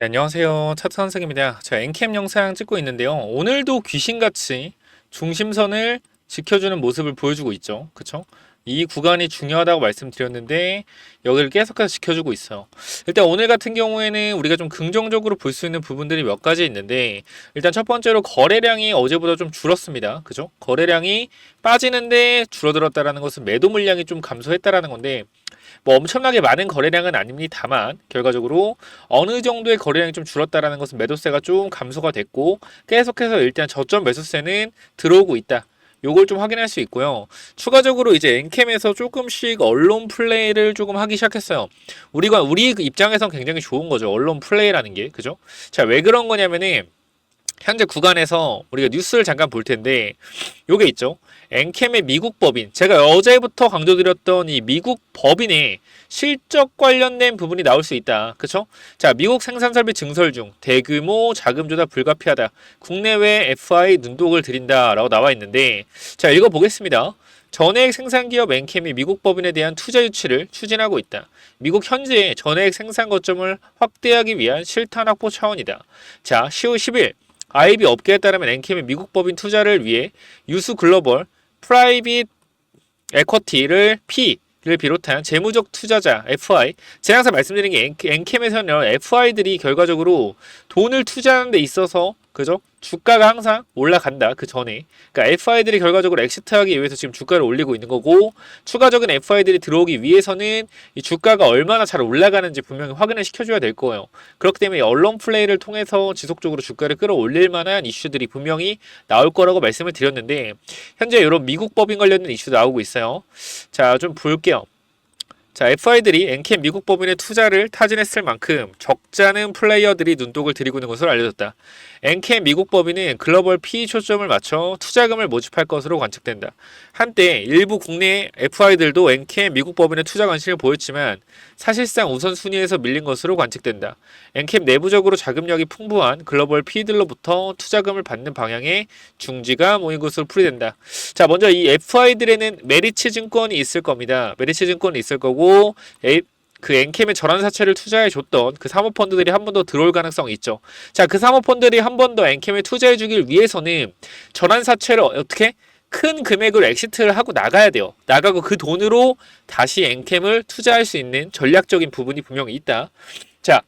네, 안녕하세요. 차트 선생입니다. 제가 엔캠 영상 찍고 있는데요. 오늘도 귀신같이 중심선을 지켜주는 모습을 보여주고 있죠. 그쵸? 이 구간이 중요하다고 말씀드렸는데 여기를 계속해서 지켜주고 있어요. 일단 오늘 같은 경우에는 우리가 좀 긍정적으로 볼 수 있는 부분들이 몇 가지 있는데, 일단 첫 번째로 거래량이 어제보다 좀 줄었습니다. 그죠? 거래량이 빠지는데 줄어들었다라는 것은 매도 물량이 좀 감소했다라는 건데, 뭐 엄청나게 많은 거래량은 아닙니다만 결과적으로 어느 정도의 거래량이 좀 줄었다라는 것은 매도세가 좀 감소가 됐고, 계속해서 일단 저점 매수세는 들어오고 있다. 요걸 좀 확인할 수 있고요. 추가적으로 이제 엔캠에서 조금씩 언론 플레이를 조금 하기 시작했어요. 우리 입장에선 굉장히 좋은 거죠. 언론 플레이라는 게. 그죠? 자, 왜 그런 거냐면은 현재 구간에서 우리가 뉴스를 잠깐 볼 텐데, 요게 있죠. 엔캠의 미국 법인. 제가 어제부터 강조드렸던 이 미국 법인의 실적 관련된 부분이 나올 수 있다. 그쵸? 자, 미국 생산설비 증설 중 대규모 자금 조달 불가피하다. 국내외 FI 눈독을 들인다. 라고 나와 있는데, 자, 읽어보겠습니다. 전해액 생산기업 엔캠이 미국 법인에 대한 투자 유치를 추진하고 있다. 미국 현재의 전해액 생산 거점을 확대하기 위한 실탄 확보 차원이다. 자, 10월 10일 IB 업계에 따르면 엔캠이 미국 법인 투자를 위해 유수 글로벌 프라이빗 에쿼티를 P를 비롯한 재무적 투자자 FI, 제가 항상 말씀드린 게 엔캠에서는 FI들이 결과적으로 돈을 투자하는 데 있어서, 그죠? 주가가 항상 올라간다. 그 전에. 그러니까 FI들이 결과적으로 엑시트하기 위해서 지금 주가를 올리고 있는 거고, 추가적인 FI들이 들어오기 위해서는 이 주가가 얼마나 잘 올라가는지 분명히 확인을 시켜줘야 될 거예요. 그렇기 때문에 언론 플레이를 통해서 지속적으로 주가를 끌어올릴 만한 이슈들이 분명히 나올 거라고 말씀을 드렸는데, 현재 이런 미국 법인 관련된 이슈도 나오고 있어요. 자, 좀 볼게요. 자, FI들이 엔캠 미국 법인의 투자를 타진했을 만큼 적잖은 플레이어들이 눈독을 들이고 있는 것으로 알려졌다. 엔캠 미국 법인은 글로벌 PE 초점을 맞춰 투자금을 모집할 것으로 관측된다. 한때 일부 국내 FI들도 엔캠 미국 법인의 투자 관심을 보였지만 사실상 우선순위에서 밀린 것으로 관측된다. 엔캠 내부적으로 자금력이 풍부한 글로벌 PE들로부터 투자금을 받는 방향의 중지가 모인 것으로 풀이된다. 자, 먼저 이 FI들에는 메리츠 증권이 있을 겁니다. 메리츠 증권이 있을 거고, 그 엔캠의 전환사채를 투자해줬던 그 사모펀드들이 한 번 더 들어올 가능성이 있죠. 자, 그 사모펀드들이 한 번 더 엔캠에 투자해주길 위해서는 전환사채를 어떻게? 큰 금액으로 엑시트를 하고 나가야 돼요. 나가고 그 돈으로 다시 엔캠을 투자할 수 있는 전략적인 부분이 분명히 있다. 자,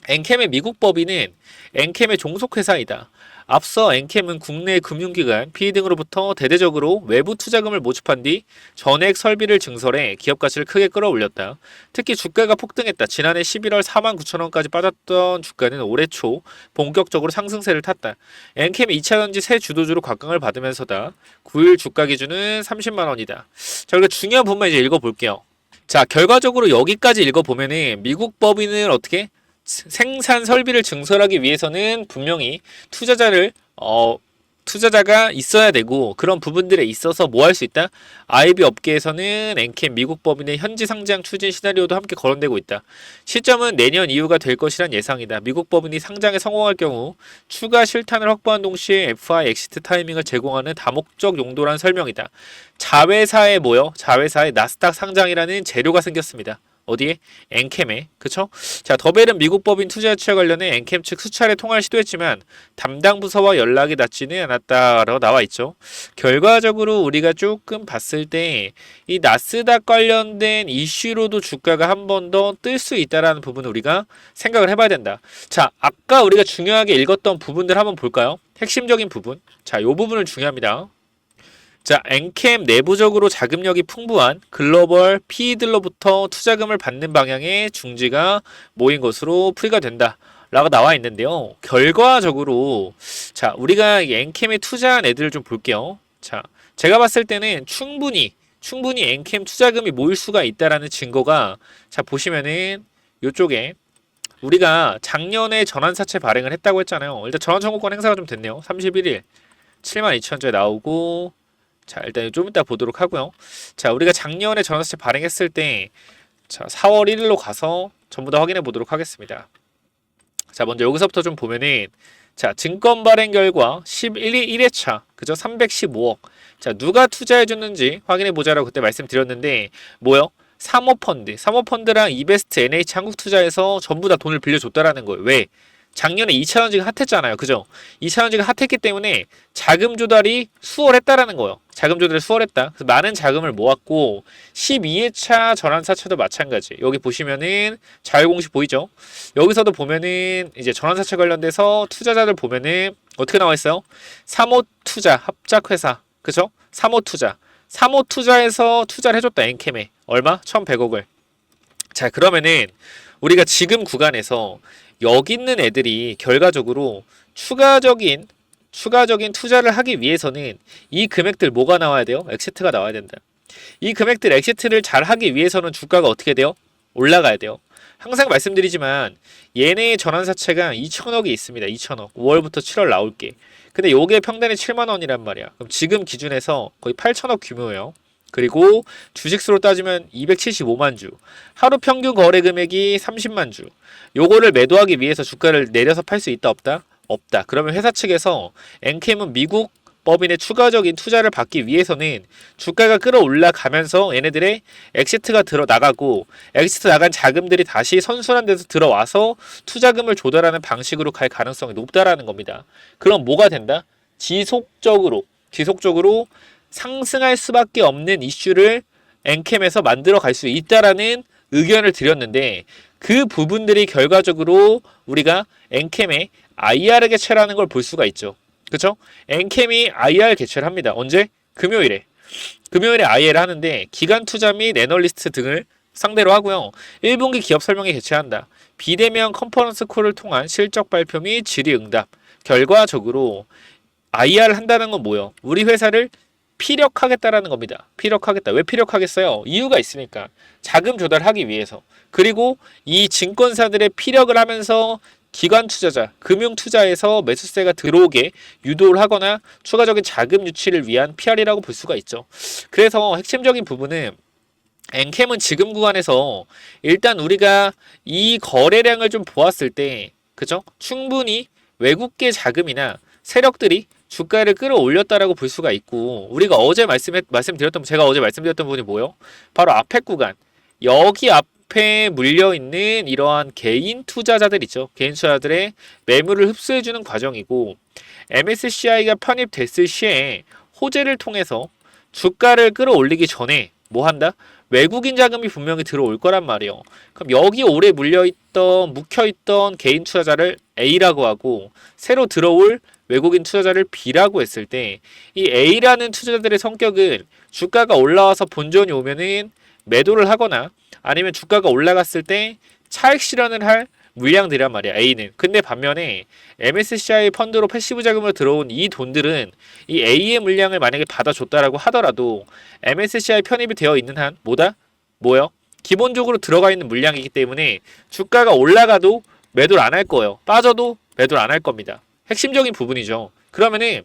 엔캠의 미국 법인은 엔캠의 종속회사이다. 앞서 엔캠은 국내 금융기관, PE 등으로부터 대대적으로 외부 투자금을 모집한 뒤 전액 설비를 증설해 기업 가치를 크게 끌어올렸다. 특히 주가가 폭등했다. 지난해 11월 4만 9천 원까지 빠졌던 주가는 올해 초 본격적으로 상승세를 탔다. 엔캠이 2차전지 새 주도주로 각광을 받으면서다. 9일 주가 기준은 30만 원이다. 자, 그리고 중요한 부분만 이제 읽어볼게요. 자, 결과적으로 여기까지 읽어보면은 미국 법인을 어떻게 생산 설비를 증설하기 위해서는 분명히 투자자가 있어야 되고, 그런 부분들에 있어서 뭐 할 수 있다? IB 업계에서는 엔캠 미국 법인의 현지 상장 추진 시나리오도 함께 거론되고 있다. 시점은 내년 이후가 될 것이란 예상이다. 미국 법인이 상장에 성공할 경우 추가 실탄을 확보한 동시에 FI 엑시트 타이밍을 제공하는 다목적 용도란 설명이다. 자회사에 뭐요? 자회사에 나스닥 상장이라는 재료가 생겼습니다. 어디에? 엔캠에. 그쵸? 자, 더벨은 미국 법인 투자 유치와 관련해 엔캠 측 수차례 통화를 시도했지만 담당 부서와 연락이 닿지는 않았다라고 나와 있죠. 결과적으로 우리가 조금 봤을 때 이 나스닥 관련된 이슈로도 주가가 한 번 더 뜰 수 있다라는 부분을 우리가 생각을 해봐야 된다. 자, 아까 우리가 중요하게 읽었던 부분들 한번 볼까요? 핵심적인 부분. 자, 이 부분은 중요합니다. 자, 엔캠 내부적으로 자금력이 풍부한 글로벌 PE들로부터 투자금을 받는 방향의 중지가 모인 것으로 풀이가 된다. 라고 나와 있는데요. 결과적으로, 자, 우리가 엔캠에 투자한 애들을 좀 볼게요. 자, 제가 봤을 때는 충분히 엔캠 투자금이 모일 수가 있다라는 증거가, 자, 보시면은 요쪽에 우리가 작년에 전환사채 발행을 했다고 했잖아요. 일단 전환청구권 행사가 좀 됐네요. 31일 72,000원짜리 나오고, 자, 일단 좀 이따 보도록 하고요. 자, 우리가 작년에 전환사채 발행했을 때, 자, 4월 1일로 가서 전부 다 확인해 보도록 하겠습니다. 자, 먼저 여기서부터 좀 보면은, 자, 증권 발행 결과 1회차, 그죠? 315억. 자, 누가 투자해 줬는지 확인해 보자라고 그때 말씀드렸는데, 뭐요? 사모펀드랑 이베스트, NH 한국투자에서 전부 다 돈을 빌려줬다라는 거예요. 왜? 작년에 2차전지가 핫했잖아요. 그죠? 2차전지가 핫했기 때문에 자금 조달이 수월했다라는 거예요. 자금 조달이 수월했다. 그래서 많은 자금을 모았고 12회차 전환사채도 마찬가지. 여기 보시면은 자율공시 보이죠? 여기서도 보면은 이제 전환사채 관련돼서 투자자들 보면은 어떻게 나와 있어요? 사모투자 합작회사. 그죠? 사모투자에서 투자를 해줬다. 엔캠에. 얼마? 1,100억을. 자, 그러면은 우리가 지금 구간에서 여기 있는 애들이 결과적으로 추가적인 투자를 하기 위해서는 이 금액들 뭐가 나와야 돼요? 엑시트가 나와야 된다. 이 금액들 엑시트를 잘 하기 위해서는 주가가 어떻게 돼요? 올라가야 돼요. 항상 말씀드리지만 얘네의 전환사채가 2천억이 있습니다. 2천억. 5월부터 7월 나올게. 근데 요게 평단이 7만 원이란 말이야. 그럼 지금 기준에서 거의 8천억 규모예요. 그리고 주식수로 따지면 275만 주. 하루 평균 거래 금액이 30만 주. 요거를 매도하기 위해서 주가를 내려서 팔 수 있다 없다? 없다. 그러면 회사 측에서 엔캠은 미국 법인의 추가적인 투자를 받기 위해서는 주가가 끌어올라가면서 얘네들의 엑시트가 들어나가고 엑시트 나간 자금들이 다시 선순환 돼서 들어와서 투자금을 조달하는 방식으로 갈 가능성이 높다라는 겁니다. 그럼 뭐가 된다? 지속적으로 상승할 수밖에 없는 이슈를 엔캠에서 만들어 갈 수 있다라는 의견을 드렸는데 그 부분들이 결과적으로 우리가 엔캠의 IR 개최라는 걸 볼 수가 있죠. 그쵸? 엔캠이 IR 개최를 합니다. 언제? 금요일에 IR 하는데 기관 투자 및 애널리스트 등을 상대로 하고요. 1분기 기업 설명회 개최한다. 비대면 컨퍼런스 콜을 통한 실적 발표 및 질의응답. 결과적으로 IR을 한다는 건 뭐예요? 우리 회사를 피력하겠다라는 겁니다. 피력하겠다. 왜 피력하겠어요? 이유가 있으니까. 자금 조달하기 위해서. 그리고 이 증권사들의 피력을 하면서 기관 투자자, 금융 투자에서 매수세가 들어오게 유도를 하거나 추가적인 자금 유치를 위한 PR이라고 볼 수가 있죠. 그래서 핵심적인 부분은 엔캠은 지금 구간에서 일단 우리가 이 거래량을 좀 보았을 때, 그죠? 충분히 외국계 자금이나 세력들이 주가를 끌어올렸다라고 볼 수가 있고, 우리가 어제 제가 어제 말씀드렸던 부분이 뭐예요? 바로 앞에 구간, 여기 앞에 물려있는 이러한 개인 투자자들 있죠. 개인 투자자들의 매물을 흡수해주는 과정이고, MSCI가 편입됐을 시에 호재를 통해서 주가를 끌어올리기 전에 뭐 한다? 외국인 자금이 분명히 들어올 거란 말이에요. 그럼 여기 오래 묵혀있던 개인 투자자를 A라고 하고, 새로 들어올 외국인 투자자를 B라고 했을 때 이 A라는 투자자들의 성격은 주가가 올라와서 본전이 오면은 매도를 하거나 아니면 주가가 올라갔을 때 차익 실현을 할 물량들이란 말이야, A는. 근데 반면에 MSCI 펀드로 패시브 자금으로 들어온 이 돈들은 이 A의 물량을 만약에 받아줬다라고 하더라도 MSCI 편입이 되어 있는 한 뭐요? 기본적으로 들어가 있는 물량이기 때문에 주가가 올라가도 매도를 안 할 거예요. 빠져도 매도를 안 할 겁니다. 핵심적인 부분이죠. 그러면은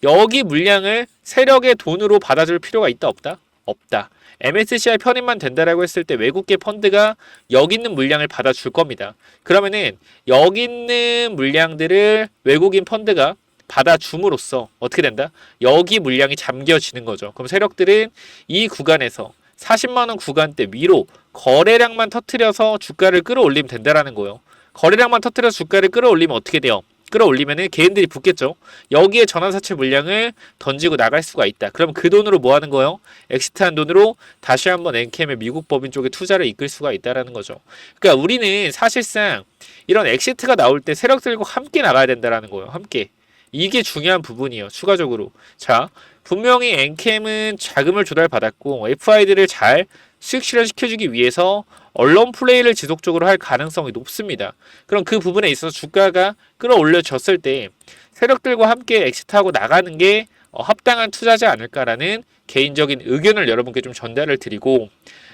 여기 물량을 세력의 돈으로 받아줄 필요가 있다 없다? 없다. MSCI 편입만 된다라고 했을 때 외국계 펀드가 여기 있는 물량을 받아줄 겁니다. 그러면은 여기 있는 물량들을 외국인 펀드가 받아줌으로써 어떻게 된다? 여기 물량이 잠겨지는 거죠. 그럼 세력들은 이 구간에서 40만 원 구간대 위로 거래량만 터트려서 주가를 끌어올리면 된다라는 거예요. 거래량만 터트려서 주가를 끌어올리면 어떻게 돼요? 끌어올리면은 개인들이 붙겠죠. 여기에 전환사채 물량을 던지고 나갈 수가 있다. 그럼 그 돈으로 뭐 하는 거예요? 엑시트한 돈으로 다시 한번 엔캠의 미국 법인 쪽에 투자를 이끌 수가 있다라는 거죠. 그러니까 우리는 사실상 이런 엑시트가 나올 때 세력들과 함께 나가야 된다라는 거예요. 함께. 이게 중요한 부분이에요. 추가적으로. 자, 분명히 엔캠은 자금을 조달받았고 FI들을 잘 수익 실현시켜주기 위해서 언론 플레이를 지속적으로 할 가능성이 높습니다. 그럼 그 부분에 있어서 주가가 끌어올려졌을 때 세력들과 함께 엑시트하고 나가는 게 합당한 투자지 않을까라는 개인적인 의견을 여러분께 좀 전달을 드리고,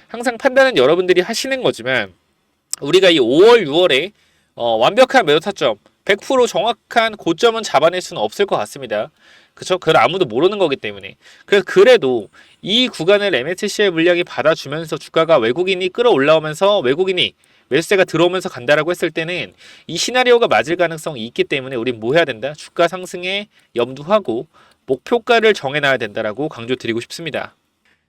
항상 판단은 여러분들이 하시는 거지만 우리가 이 5월, 6월에 완벽한 매도 타점 100% 정확한 고점은 잡아낼 수는 없을 것 같습니다. 그쵸? 그걸 아무도 모르는 거기 때문에. 그래서 그래도 이 구간을 MSCI 물량이 받아주면서 주가가 외국인이 끌어올라오면서 외국인이 매수세가 들어오면서 간다라고 했을 때는 이 시나리오가 맞을 가능성이 있기 때문에 우린 뭐 해야 된다? 주가 상승에 염두하고 목표가를 정해놔야 된다라고 강조드리고 싶습니다.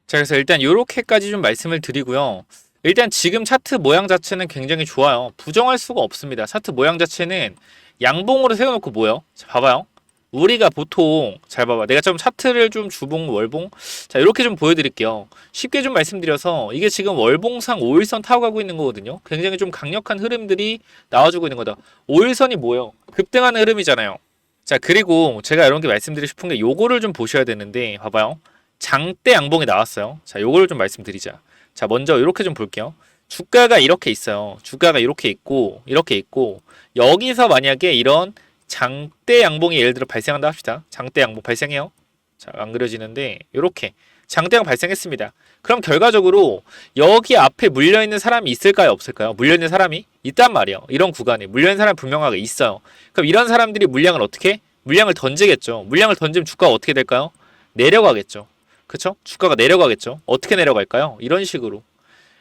자, 그래서 일단 요렇게까지 좀 말씀을 드리고요. 일단 지금 차트 모양 자체는 굉장히 좋아요. 부정할 수가 없습니다. 차트 모양 자체는 양봉으로 세워놓고 뭐예요? 자, 봐봐요. 우리가 보통 잘 봐봐. 내가 좀 차트를 좀 주봉, 월봉 자 이렇게 좀 보여드릴게요. 쉽게 좀 말씀드려서 이게 지금 월봉상 5일선 타고 가고 있는 거거든요. 굉장히 좀 강력한 흐름들이 나와주고 있는 거다. 5일선이 뭐예요? 급등하는 흐름이잖아요. 자 그리고 제가 이런 게 말씀드리고 싶은 게 요거를 좀 보셔야 되는데 봐봐요. 장대 양봉이 나왔어요. 자 요거를 좀 말씀드리자. 자 먼저 이렇게 좀 볼게요. 주가가 이렇게 있어요. 주가가 이렇게 있고 이렇게 있고 여기서 만약에 이런 장대 양봉이 예를 들어 발생한다 합시다. 장대 양봉 발생해요. 자, 안 그려지는데 이렇게 장대가 발생했습니다. 그럼 결과적으로 여기 앞에 물려있는 사람이 있을까요? 없을까요? 물려있는 사람이 있단 말이에요. 이런 구간에 물려있는 사람이 분명하게 있어요. 그럼 이런 사람들이 물량을 어떻게? 물량을 던지겠죠. 물량을 던지면 주가가 어떻게 될까요? 내려가겠죠. 그쵸? 주가가 내려가겠죠. 어떻게 내려갈까요? 이런 식으로.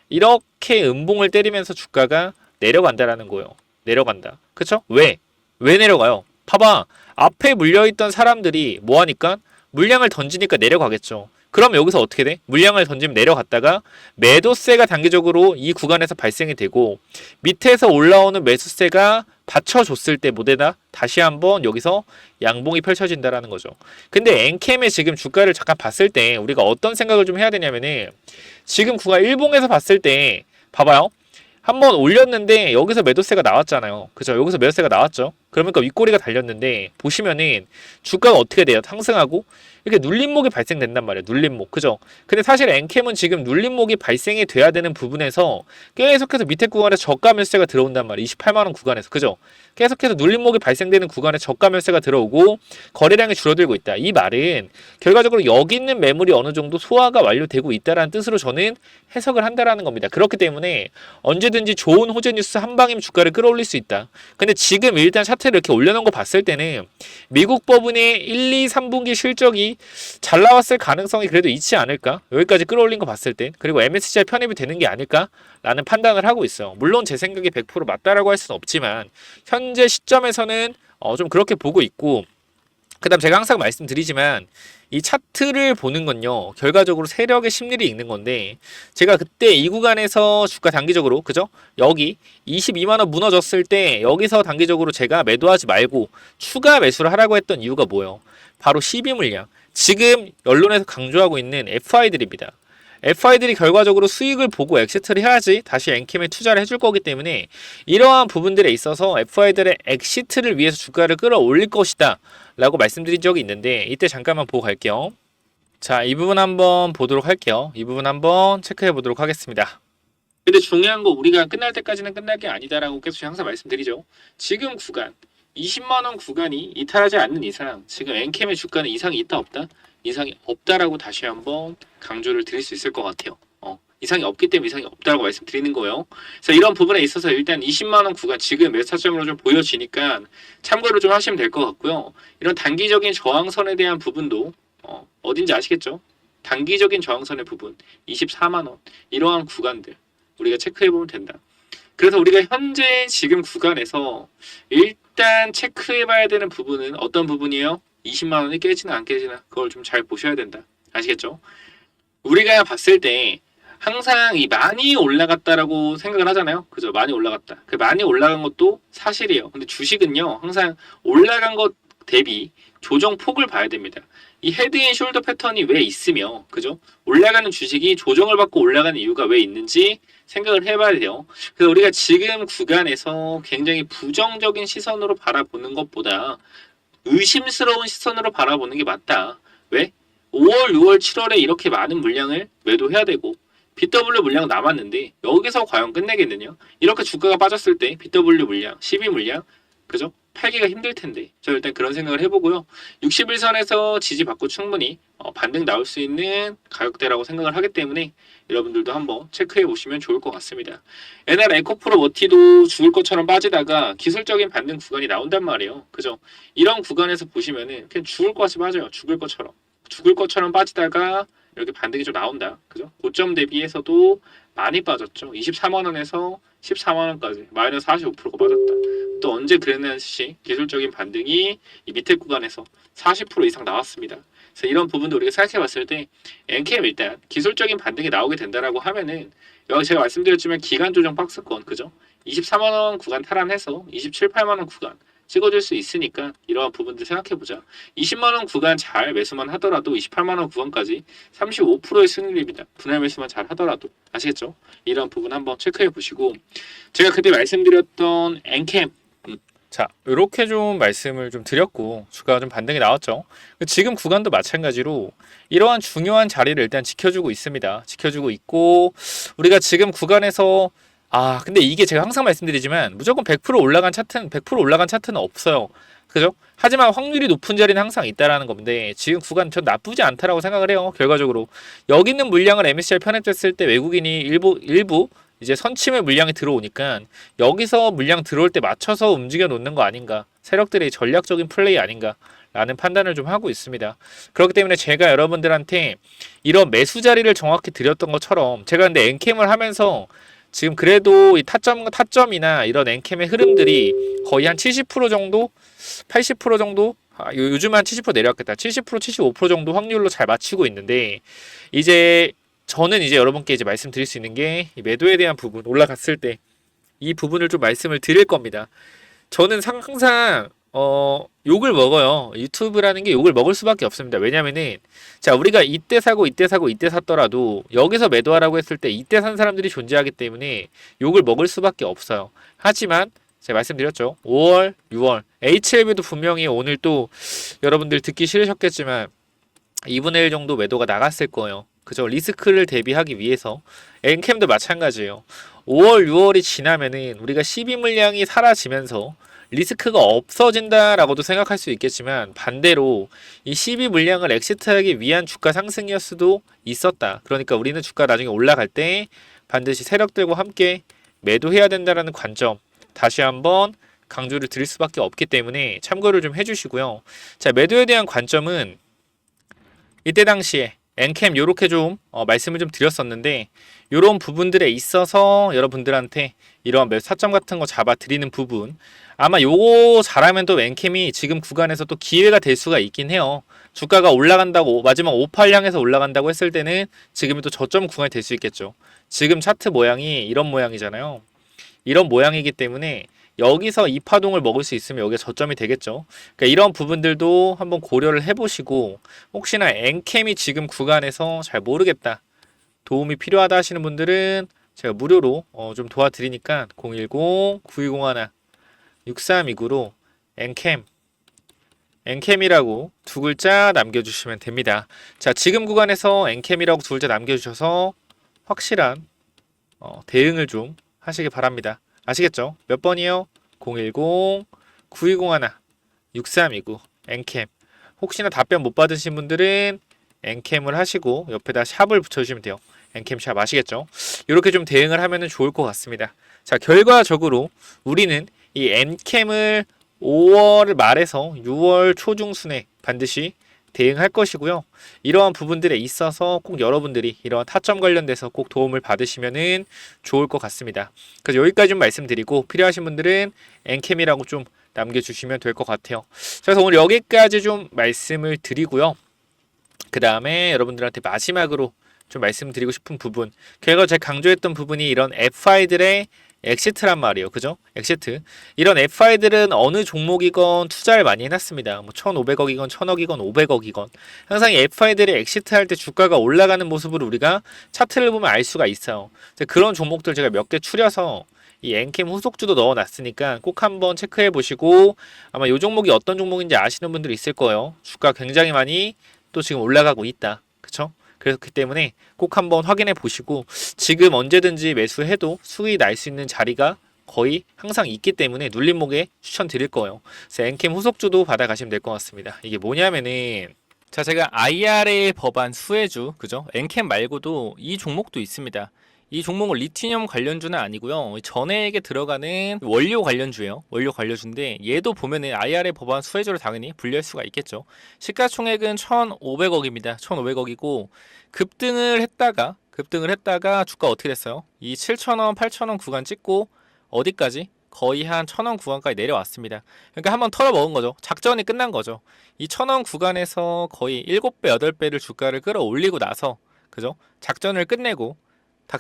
이렇게 음봉을 때리면서 주가가 내려간다라는 거예요. 내려간다. 그쵸? 왜? 왜 내려가요? 봐봐. 앞에 물려있던 사람들이 뭐하니까? 물량을 던지니까 내려가겠죠. 그럼 여기서 어떻게 돼? 물량을 던지면 내려갔다가 매도세가 단기적으로 이 구간에서 발생이 되고 밑에서 올라오는 매수세가 받쳐줬을 때 뭐되다? 다시 한번 여기서 양봉이 펼쳐진다라는 거죠. 근데 엔캠의 지금 주가를 잠깐 봤을 때 우리가 어떤 생각을 좀 해야 되냐면은 지금 구간 일봉에서 봤을 때 봐봐요. 한번 올렸는데 여기서 매도세가 나왔잖아요. 그죠? 여기서 매도세가 나왔죠. 그러니까 윗꼬리가 달렸는데 보시면은 주가가 어떻게 돼요? 상승하고 이렇게 눌림목이 발생된단 말이에요. 눌림목. 그죠? 근데 사실 엔캠은 지금 눌림목이 발생이 돼야 되는 부분에서 계속해서 밑에 구간에 저가 매수세가 들어온단 말이에요. 28만 원 구간에서. 그죠? 계속해서 눌림목이 발생되는 구간에 저가 매수세가 들어오고 거래량이 줄어들고 있다. 이 말은 결과적으로 여기 있는 매물이 어느 정도 소화가 완료되고 있다라는 뜻으로 저는 해석을 한다라는 겁니다. 그렇기 때문에 언제든지 좋은 호재 뉴스 한 방이면 주가를 끌어올릴 수 있다. 근데 지금 일단 차트를 이렇게 올려놓은 거 봤을 때는 미국 법은의 1, 2, 3분기 실적이 잘 나왔을 가능성이 그래도 있지 않을까? 여기까지 끌어올린 거 봤을 때. 그리고 MSCI 편입이 되는 게 아닐까? 라는 판단을 하고 있어요. 물론 제 생각이 100% 맞다라고 할 수는 없지만 현재 시점에서는 좀 그렇게 보고 있고 그 다음 제가 항상 말씀드리지만 이 차트를 보는 건요 결과적으로 세력의 심리를 읽는 건데 제가 그때 이 구간에서 주가 단기적으로 그죠? 여기 22만원 무너졌을 때 여기서 단기적으로 제가 매도하지 말고 추가 매수를 하라고 했던 이유가 뭐예요? 바로 12물량 지금 언론에서 강조하고 있는 FI들입니다. FI들이 결과적으로 수익을 보고 엑시트를 해야지 다시 엔캠에 투자를 해줄 거기 때문에 이러한 부분들에 있어서 FI들의 엑시트를 위해서 주가를 끌어올릴 것이다 라고 말씀드린 적이 있는데 이때 잠깐만 보고 갈게요. 자, 이 부분 한번 보도록 할게요. 이 부분 한번 체크해 보도록 하겠습니다. 근데 중요한 거 우리가 끝날 때까지는 끝날 게 아니다라고 계속 항상 말씀드리죠. 지금 구간 20만원 구간이 이탈하지 않는 이상 지금 엔캠의 주가는 이상이 있다 없다? 이상이 없다라고 다시 한번 강조를 드릴 수 있을 것 같아요. 이상이 없기 때문에 이상이 없다라고 말씀드리는 거예요. 그래서 이런 부분에 있어서 일단 20만원 구간 지금 매수타점으로 좀 보여지니까 참고를 좀 하시면 될 것 같고요. 이런 단기적인 저항선에 대한 부분도 어딘지 아시겠죠? 단기적인 저항선의 부분 24만원 이러한 구간들 우리가 체크해보면 된다. 그래서 우리가 현재 지금 구간에서 일단 체크해봐야 되는 부분은 어떤 부분이에요? 20만원이 깨지나 안 깨지나 그걸 좀 잘 보셔야 된다. 아시겠죠? 우리가 봤을 때 항상 이 많이 올라갔다라고 생각을 하잖아요. 그죠? 많이 올라갔다. 그 많이 올라간 것도 사실이에요. 근데 주식은요, 항상 올라간 것 대비 조정 폭을 봐야 됩니다. 이 헤드앤숄더 패턴이 왜 있으며, 그죠? 올라가는 주식이 조정을 받고 올라가는 이유가 왜 있는지 생각을 해봐야 돼요. 그래서 우리가 지금 구간에서 굉장히 부정적인 시선으로 바라보는 것보다 의심스러운 시선으로 바라보는 게 맞다. 왜? 5월, 6월, 7월에 이렇게 많은 물량을 매도해야 되고 BW 물량 남았는데 여기서 과연 끝내겠느냐? 이렇게 주가가 빠졌을 때 BW 물량, 12 물량, 그죠? 팔기가 힘들 텐데 저 일단 그런 생각을 해보고요. 61선에서 지지받고 충분히 반등 나올 수 있는 가격대라고 생각을 하기 때문에 여러분들도 한번 체크해 보시면 좋을 것 같습니다. 옛날 에코프로 머티도 죽을 것처럼 빠지다가 기술적인 반등 구간이 나온단 말이에요. 그죠? 이런 구간에서 보시면은 그냥 죽을 것 같이 빠져요. 죽을 것처럼 빠지다가 이렇게 반등이 좀 나온다. 그죠? 고점 대비해서도 많이 빠졌죠. 24만원에서 14만원까지 마이너스 45%가 빠졌다. 또 언제 그랬는지 기술적인 반등이 이 밑에 구간에서 40% 이상 나왔습니다. 그래서 이런 부분도 우리가 생각해 봤을 때 NKM 일단 기술적인 반등이 나오게 된다라고 하면은 여기 제가 말씀드렸지만 기간 조정 박스권 그죠? 24만 원 구간 탈환해서 27, 8만 원 구간 찍어줄 수 있으니까 이러한 부분들 생각해 보자. 20만 원 구간 잘 매수만 하더라도 28만 원 구간까지 35%의 수익률입니다. 분할 매수만 잘 하더라도 아시겠죠? 이런 부분 한번 체크해 보시고 제가 그때 말씀드렸던 엔캠 자, 이렇게 좀 말씀을 좀 드렸고 주가가 좀 반등이 나왔죠. 지금 구간도 마찬가지로 이러한 중요한 자리를 일단 지켜주고 있습니다. 지켜주고 있고 우리가 지금 구간에서 근데 이게 제가 항상 말씀드리지만 무조건 100% 올라간 차트는 100% 올라간 차트는 없어요. 그죠? 하지만 확률이 높은 자리는 항상 있다라는 건데 지금 구간 전 나쁘지 않다라고 생각을 해요. 결과적으로 여기 있는 물량을 MSCI 편입됐을 때 외국인이 일부 이제 선침의 물량이 들어오니까 여기서 물량 들어올 때 맞춰서 움직여 놓는 거 아닌가, 세력들의 전략적인 플레이 아닌가 라는 판단을 좀 하고 있습니다. 그렇기 때문에 제가 여러분들한테 이런 매수 자리를 정확히 드렸던 것처럼 제가 근데 엔캠을 하면서 지금 그래도 이 타점이나 이런 엔캠의 흐름들이 거의 한 70% 정도, 80% 정도, 요즘 한 70% 내려왔겠다. 70%, 75% 정도 확률로 잘 맞추고 있는데 이제 저는 이제 여러분께 이제 말씀드릴 수 있는 게 매도에 대한 부분 올라갔을 때 이 부분을 좀 말씀을 드릴 겁니다. 저는 항상 욕을 먹어요. 유튜브라는 게 욕을 먹을 수밖에 없습니다. 왜냐면은 자 우리가 이때 사고 이때 사고 이때 샀더라도 여기서 매도하라고 했을 때 이때 산 사람들이 존재하기 때문에 욕을 먹을 수밖에 없어요. 하지만 제가 말씀드렸죠. 5월, 6월 HLB도 분명히 오늘 또 여러분들 듣기 싫으셨겠지만 2분의 1 정도 매도가 나갔을 거예요. 그죠? 리스크를 대비하기 위해서 엔캠도 마찬가지예요. 5월, 6월이 지나면은 우리가 12 물량이 사라지면서 리스크가 없어진다라고도 생각할 수 있겠지만 반대로 이 12 물량을 엑시트하기 위한 주가 상승이었을 수도 있었다. 그러니까 우리는 주가 나중에 올라갈 때 반드시 세력들과 함께 매도해야 된다라는 관점 다시 한번 강조를 드릴 수밖에 없기 때문에 참고를 좀 해주시고요. 자, 매도에 대한 관점은 이때 당시에 엔캠 요렇게 좀 말씀을 좀 드렸었는데 요런 부분들에 있어서 여러분들한테 이러한 몇 사점 같은 거 잡아 드리는 부분 아마 요거 잘하면 또 엔캠이 지금 구간에서 또 기회가 될 수가 있긴 해요. 주가가 올라간다고 마지막 58 향해서 올라간다고 했을 때는 지금이 또 저점 구간이 될 수 있겠죠. 지금 차트 모양이 이런 모양이잖아요. 이런 모양이기 때문에 여기서 이 파동을 먹을 수 있으면 여기가 저점이 되겠죠. 그러니까 이런 부분들도 한번 고려를 해보시고 혹시나 엔캠이 지금 구간에서 잘 모르겠다 도움이 필요하다 하시는 분들은 제가 무료로 좀 도와드리니까 010-9201-6329로 엔캠이라고 두 글자 남겨주시면 됩니다. 자, 지금 구간에서 엔캠이라고 두 글자 남겨주셔서 확실한 대응을 좀 하시기 바랍니다. 아시겠죠? 몇 번이요? 010-9201-6329 엔캠. 혹시나 답변 못 받으신 분들은 엔캠을 하시고 옆에다 샵을 붙여주시면 돼요. 엔캠 샵 아시겠죠? 이렇게 좀 대응을 하면 좋을 것 같습니다. 자, 결과적으로 우리는 이 엔캠을 5월 말에서 6월 초중순에 반드시 대응할 것이고요. 이러한 부분들에 있어서 꼭 여러분들이 이러한 타점 관련돼서 꼭 도움을 받으시면 좋을 것 같습니다. 그래서 여기까지 좀 말씀드리고 필요하신 분들은 엔캠이라고 좀 남겨주시면 될 것 같아요. 그래서 오늘 여기까지 좀 말씀을 드리고요. 그 다음에 여러분들한테 마지막으로 좀 말씀드리고 싶은 부분 제가 강조했던 부분이 이런 FI들의 엑시트란 말이에요. 그죠? 엑시트. 이런 FI들은 어느 종목이건 투자를 많이 해놨습니다. 뭐 1,500억이건 1,000억이건 500억이건 항상 이 FI들이 엑시트 할 때 주가가 올라가는 모습을 우리가 차트를 보면 알 수가 있어요. 그런 종목들 제가 몇 개 추려서 이 엔캠 후속주도 넣어놨으니까 꼭 한번 체크해 보시고 아마 이 종목이 어떤 종목인지 아시는 분들이 있을 거예요. 주가 굉장히 많이 또 지금 올라가고 있다. 그쵸? 그렇기 때문에 꼭 한번 확인해 보시고 지금 언제든지 매수해도 수익이 날 수 있는 자리가 거의 항상 있기 때문에 눌림목에 추천드릴 거예요. 그래서 엔캠 후속주도 받아가시면 될 것 같습니다. 이게 뭐냐면은 자 제가 IRA 법안 수혜주 그죠? 엔캠 말고도 이 종목도 있습니다. 이 종목은 리튬 관련주는 아니고요. 전해액에 들어가는 원료 관련주예요. 원료 관련주인데 얘도 보면은 IRA 법안 수혜주로 당연히 분류할 수가 있겠죠. 시가총액은 1,500억입니다. 1,500억이고 급등을 했다가 주가 어떻게 됐어요? 이 7,000원, 8,000원 구간 찍고 어디까지? 거의 한 1,000원 구간까지 내려왔습니다. 그러니까 한번 털어먹은 거죠. 작전이 끝난 거죠. 이 1,000원 구간에서 거의 7배, 8배를 주가를 끌어올리고 나서 그죠? 작전을 끝내고 다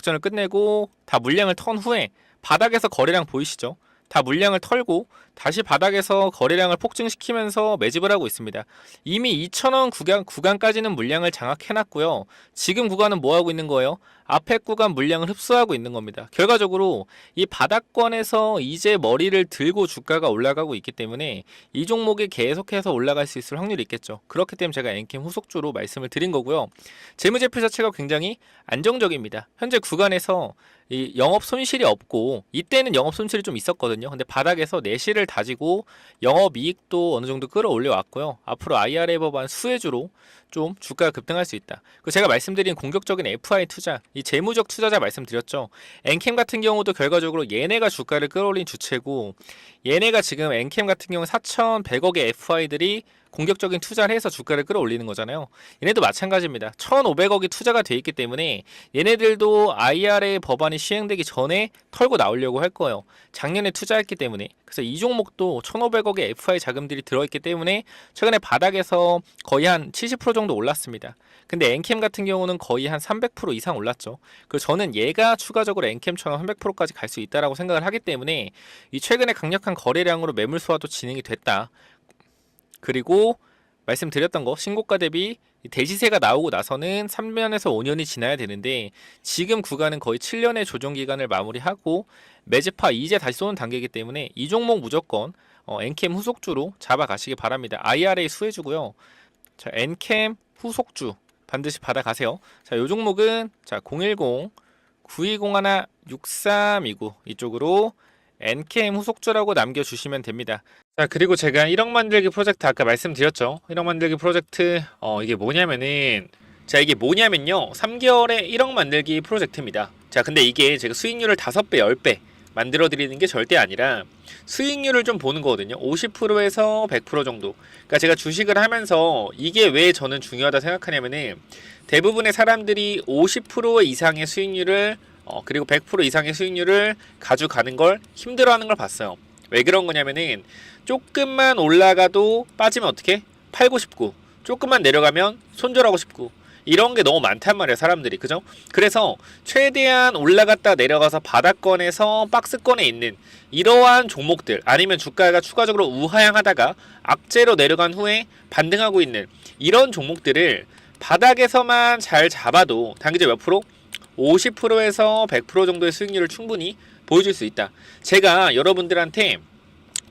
물량을 턴 후에 바닥에서 거래량 보이시죠? 다 물량을 털고 다시 바닥에서 거래량을 폭증시키면서 매집을 하고 있습니다. 이미 2,000원 구간까지는 물량을 장악해놨고요. 지금 구간은 뭐 하고 있는 거예요? 앞에 구간 물량을 흡수하고 있는 겁니다. 결과적으로 이 바닥권에서 이제 머리를 들고 주가가 올라가고 있기 때문에 이 종목이 계속해서 올라갈 수 있을 확률이 있겠죠. 그렇기 때문에 제가 엔캠 후속주로 말씀을 드린 거고요. 재무제표 자체가 굉장히 안정적입니다. 현재 구간에서 이 영업 손실이 없고 이때는 영업 손실이 좀 있었거든요. 근데 바닥에서 내실을 다지고 영업 이익도 어느 정도 끌어올려 왔고요. 앞으로 IRA 법안 수혜주로 좀 주가가 급등할 수 있다. 그 제가 말씀드린 공격적인 FI 투자, 이 재무적 투자자 말씀드렸죠. 엔캠 같은 경우도 결과적으로 얘네가 주가를 끌어올린 주체고 얘네가 지금 엔캠 같은 경우 4,100억의 FI들이 공격적인 투자를 해서 주가를 끌어올리는 거잖아요. 얘네도 마찬가지입니다. 1,500억이 투자가 돼 있기 때문에 얘네들도 IRA 법안이 시행되기 전에 털고 나오려고 할 거예요. 작년에 투자했기 때문에. 그래서 이 종목도 1,500억의 FI 자금들이 들어있기 때문에 최근에 바닥에서 거의 한 70% 정도 올랐습니다. 근데 엔캠 같은 경우는 거의 한 300% 이상 올랐죠. 그래서 저는 얘가 추가적으로 엔캠처럼 300%까지 갈 수 있다라고 생각을 하기 때문에 이 최근에 강력한 거래량으로 매물 소화도 진행이 됐다. 그리고 말씀드렸던 거 신고가 대비 대시세가 나오고 나서는 3년에서 5년이 지나야 되는데 지금 구간은 거의 7년의 조정 기간을 마무리하고 매집하 이제 다시 쏘는 단계이기 때문에 이 종목 무조건 엔캠 후속주로 잡아가시기 바랍니다. IRA 수혜주고요. 자, 엔캠 후속주 반드시 받아가세요. 자, 요 종목은 자 010-9201-6329 이쪽으로 엔캠 후속주라고 남겨주시면 됩니다. 자, 그리고 제가 1억 만들기 프로젝트 아까 말씀드렸죠. 1억 만들기 프로젝트 이게 뭐냐면은 자, 이게 뭐냐면요 3개월에 1억 만들기 프로젝트입니다. 자, 근데 이게 제가 수익률을 5배, 10배 만들어 드리는 게 절대 아니라 수익률을 좀 보는 거거든요. 50%에서 100% 정도. 그러니까 제가 주식을 하면서 이게 왜 저는 중요하다 생각하냐면은 대부분의 사람들이 50% 이상의 수익률을 그리고 100% 이상의 수익률을 가져가는 걸 힘들어하는 걸 봤어요. 왜 그런 거냐면은 조금만 올라가도 빠지면 어떻게? 팔고 싶고 조금만 내려가면 손절하고 싶고 이런 게 너무 많단 말이에요 사람들이. 그죠? 그래서 최대한 올라갔다 내려가서 바닥권에서 박스권에 있는 이러한 종목들 아니면 주가가 추가적으로 우하향하다가 악재로 내려간 후에 반등하고 있는 이런 종목들을 바닥에서만 잘 잡아도 단기적 몇 프로? 50%에서 100% 정도의 수익률을 충분히 보여줄 수 있다. 제가 여러분들한테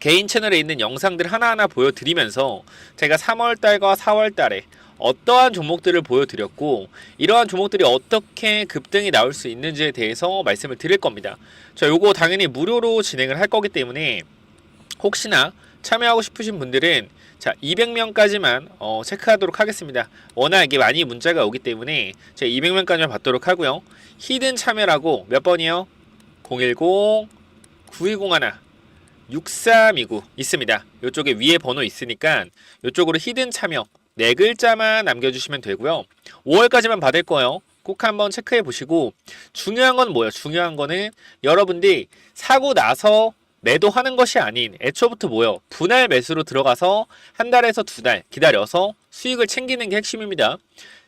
개인 채널에 있는 영상들 하나하나 보여드리면서 제가 3월달과 4월달에 어떠한 종목들을 보여드렸고 이러한 종목들이 어떻게 급등이 나올 수 있는지에 대해서 말씀을 드릴 겁니다. 자, 요거 당연히 무료로 진행을 할 거기 때문에 혹시나 참여하고 싶으신 분들은 자 200명까지만 체크하도록 하겠습니다. 워낙 이게 많이 문자가 오기 때문에 제가 200명까지만 받도록 하고요. 히든 참여라고 몇 번이요? 010-9201-6329 있습니다. 이쪽에 위에 번호 있으니까 이쪽으로 히든 참여 4글자만 남겨주시면 되고요. 5월까지만 받을 거예요. 꼭 한번 체크해 보시고 중요한 건 뭐예요? 중요한 거는 여러분들이 사고 나서 매도하는 것이 아닌 애초부터 뭐예요? 분할 매수로 들어가서 한 달에서 2달 기다려서 수익을 챙기는 게 핵심입니다.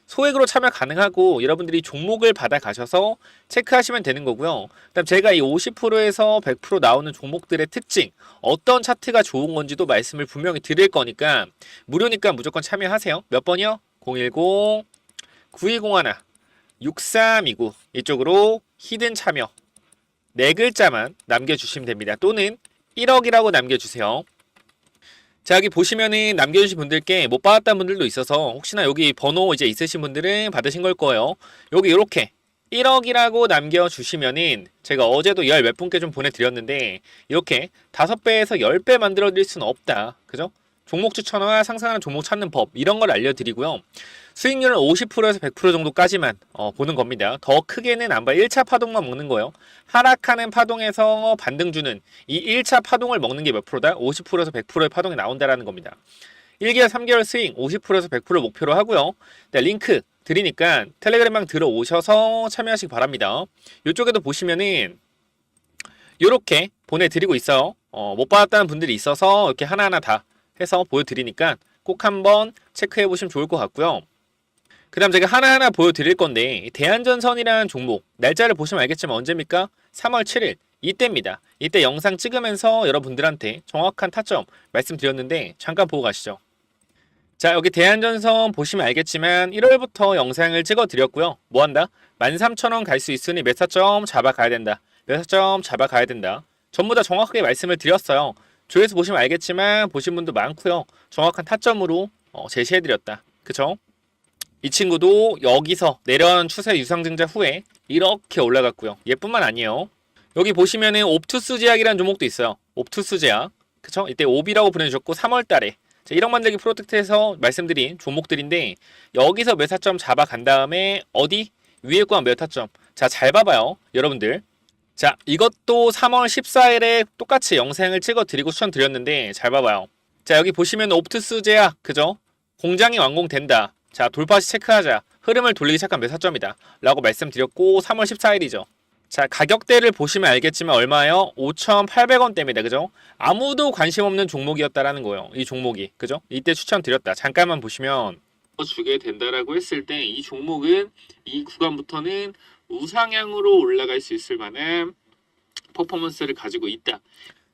소액으로 참여 가능하고 여러분들이 종목을 받아 가셔서 체크하시면 되는 거고요. 그다음 제가 이 50%에서 100% 나오는 종목들의 특징, 어떤 차트가 좋은 건지도 말씀을 분명히 드릴 거니까 무료니까 무조건 참여하세요. 몇 번이요? 010-9201-6329 이쪽으로 히든 참여 4글자만 남겨주시면 됩니다. 또는 1억이라고 남겨주세요. 자, 여기 보시면은 남겨주신 분들께 못 받았다는 분들도 있어서 혹시나 여기 번호 이제 있으신 분들은 받으신 걸 거예요. 여기 이렇게 1억이라고 남겨주시면은 제가 어제도 열 몇 분께 좀 보내드렸는데 이렇게 5배에서 10배 만들어 드릴 수는 없다. 그죠? 종목 추천과 상승하는 종목 찾는 법 이런 걸 알려드리고요. 수익률은 50%에서 100% 정도까지만 보는 겁니다. 더 크게는 안 봐요. 1차 파동만 먹는 거예요. 하락하는 파동에서 반등 주는 이 1차 파동을 먹는 게 몇 프로다? 50%에서 100%의 파동이 나온다라는 겁니다. 1개월, 3개월 스윙 50%에서 100% 목표로 하고요. 네, 링크 드리니까 텔레그램방 들어오셔서 참여하시기 바랍니다. 이쪽에도 보시면은 요렇게 보내드리고 있어요. 못 받았다는 분들이 있어서 이렇게 하나하나 다 해서 보여드리니까 꼭 한번 체크해 보시면 좋을 것 같고요. 그 다음 제가 하나하나 보여드릴 건데 대한전선이라는 종목 날짜를 보시면 알겠지만 언제입니까? 3월 7일 이때입니다. 이때 영상 찍으면서 여러분들한테 정확한 타점 말씀드렸는데 잠깐 보고 가시죠. 자, 여기 대한전선 보시면 알겠지만 1월부터 영상을 찍어 드렸고요. 뭐한다? 13,000원 갈 수 있으니 몇 타점 잡아가야 된다. 몇 타점 잡아가야 된다. 전부 다 정확하게 말씀을 드렸어요. 조회수 보시면 알겠지만 보신 분도 많고요. 정확한 타점으로 제시해 드렸다. 그쵸? 이 친구도 여기서 내려가는 추세 유상증자 후에 이렇게 올라갔고요. 얘뿐만 아니에요. 여기 보시면은 옵투스 제약이라는 종목도 있어요. 옵투스 제약. 그쵸? 이때 옵이라고 보내주셨고 3월 달에 1억 만들기 프로젝트에서 말씀드린 종목들인데 여기서 몇 타점 잡아간 다음에 어디? 위에 구간 몇 타점? 자, 잘 봐봐요. 여러분들. 자, 이것도 3월 14일에 똑같이 영상을 찍어 드리고 추천드렸는데 잘 봐봐요. 자, 여기 보시면 옵투스 제약. 그죠? 공장이 완공된다. 자, 돌파시 체크하자. 흐름을 돌리기 시작한 몇 타점이다. 라고 말씀드렸고 3월 14일이죠. 자, 가격대를 보시면 알겠지만 얼마예요? 5,800원대입니다. 그죠? 아무도 관심 없는 종목이었다라는 거예요. 이 종목이. 그죠? 이때 추천드렸다. 잠깐만 보시면 주게 된다라고 했을 때 이 종목은 이 구간부터는 우상향으로 올라갈 수 있을 만한 퍼포먼스를 가지고 있다.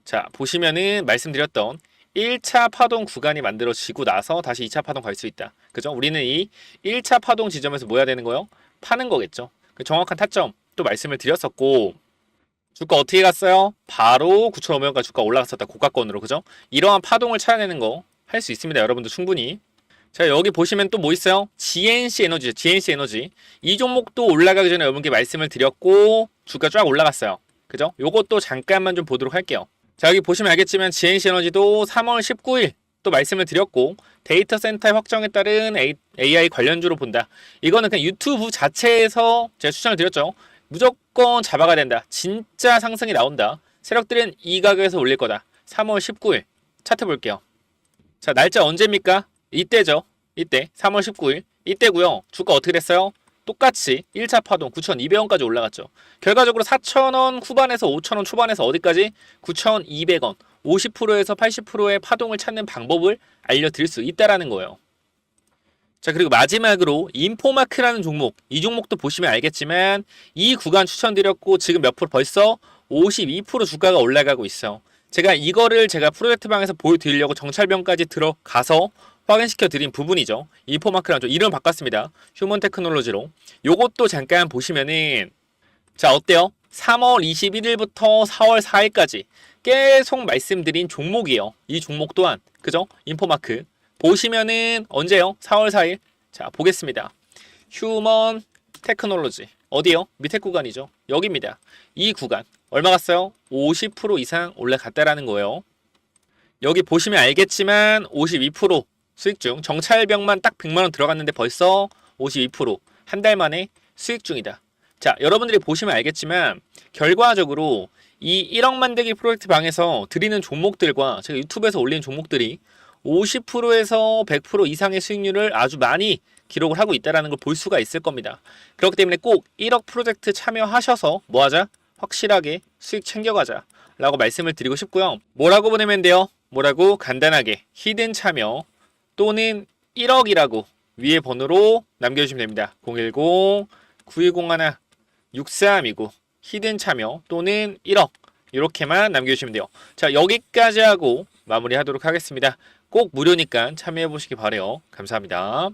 자, 보시면은 말씀드렸던 1차 파동 구간이 만들어지고 나서 다시 2차 파동 갈 수 있다. 그죠? 우리는 이 1차 파동 지점에서 뭐 해야 되는 거예요? 파는 거겠죠. 그 정확한 타점 또 말씀을 드렸었고 주가 어떻게 갔어요? 바로 9,500원까지 주가 올라갔었다. 고가권으로. 그죠? 이러한 파동을 찾아내는 거 할 수 있습니다. 여러분들 충분히. 자, 여기 보시면 또 뭐 있어요? GNC 에너지죠. GNC 에너지. 이 종목도 올라가기 전에 여러분께 말씀을 드렸고 주가 쫙 올라갔어요. 그죠? 요것도 잠깐만 좀 보도록 할게요. 자, 여기 보시면 알겠지만 GNC 에너지도 3월 19일 또 말씀을 드렸고 데이터 센터의 확정에 따른 AI 관련주로 본다. 이거는 그냥 유튜브 자체에서 제가 추천을 드렸죠. 무조건 잡아가야 된다. 진짜 상승이 나온다. 세력들은 이 가격에서 올릴 거다. 3월 19일 차트 볼게요. 자, 날짜 언제입니까? 이때죠. 이때 3월 19일 이때고요. 주가 어떻게 됐어요? 똑같이 1차 파동 9,200원까지 올라갔죠. 결과적으로 4,000원 후반에서 5,000원 초반에서 어디까지? 9,200원 50%에서 80%의 파동을 찾는 방법을 알려드릴 수 있다라는 거예요. 자, 그리고 마지막으로 인포마크라는 종목, 이 종목도 보시면 알겠지만 이 구간 추천드렸고 지금 몇 프로 벌써 52% 주가가 올라가고 있어요. 제가 프로젝트 방에서 보여드리려고 정찰병까지 들어가서 확인시켜 드린 부분이죠. 인포마크라는 종 이름 바꿨습니다. 휴먼 테크놀로지로. 요것도 잠깐 보시면은 자, 어때요? 3월 21일부터 4월 4일까지 계속 말씀드린 종목이에요. 이 종목 또한. 그죠? 인포마크. 보시면은 언제요? 4월 4일. 자, 보겠습니다. 휴먼 테크놀로지. 어디요? 밑에 구간이죠. 여기입니다. 이 구간. 얼마 갔어요? 50% 이상 올라갔다라는 거예요. 여기 보시면 알겠지만 52% 수익 중. 정찰병만 딱 100만원 들어갔는데 벌써 52% 한 달 만에 수익 중이다. 자, 여러분들이 보시면 알겠지만 결과적으로 이 1억 만들기 프로젝트 방에서 드리는 종목들과 제가 유튜브에서 올리는 종목들이 50%에서 100% 이상의 수익률을 아주 많이 기록을 하고 있다는 걸 볼 수가 있을 겁니다. 그렇기 때문에 꼭 1억 프로젝트 참여하셔서 뭐하자? 확실하게 수익 챙겨가자 라고 말씀을 드리고 싶고요. 뭐라고 보내면 돼요? 뭐라고? 간단하게 히든 참여 또는 1억이라고 위에 번호로 남겨주시면 됩니다. 010-9201-6329 히든 참여 또는 1억 이렇게만 남겨주시면 돼요. 자, 여기까지 하고 마무리하도록 하겠습니다. 꼭 무료니까 참여해보시기 바래요. 감사합니다.